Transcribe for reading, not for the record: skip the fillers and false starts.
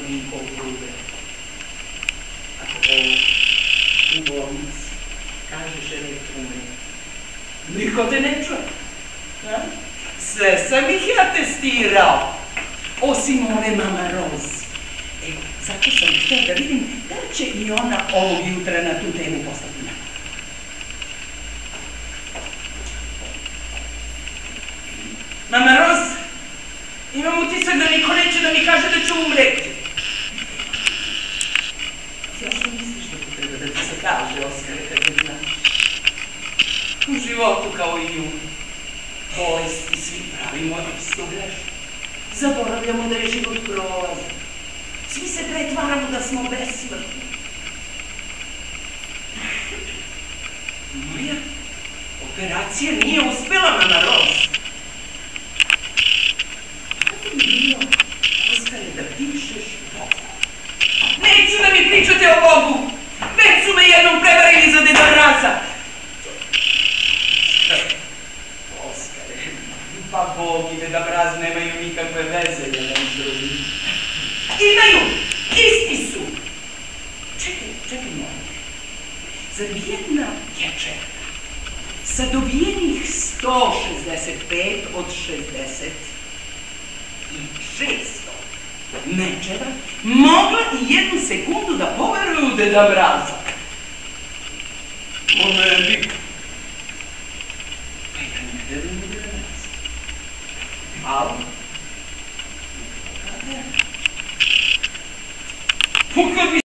Vinko u grube. Ako ovo u bolnici kažeš Elektra umre, niko te ne čuje. Sve sam ih ja testirao, osim one Mama Rose. Zato sam htio da vidim da li će i ona ovog jutra na tu temu postati na. Mama Rose, imam utisak da niko neće da mi kaže da ću umreti. Zašto misliš da potreba da ti se kaže, Oskare, kad ne znaš? U životu kao i u bolesti svi pravimo isto grešku. Zaboravljamo da je život prolazan. Svi se pretvaramo da smo besmrtni. Moja operacija nije uspela, Mama Rose. Kako bi bilo, Oskare, da pišeš Bogu? Neću da mi pričate o Bogu! Već su me jednom prevarili za Deda Mraza! Oskare, pa Bog i Deda Mraz nemaju nikakve veze jedan s drugim. Imaju! Isti su! Čekaj molim. Zar jedna dječerka sa dobijenih 165 od 60 i 600 mečeva mogla i jednu sekundu da poveruju u Deda Mraza? O ne bi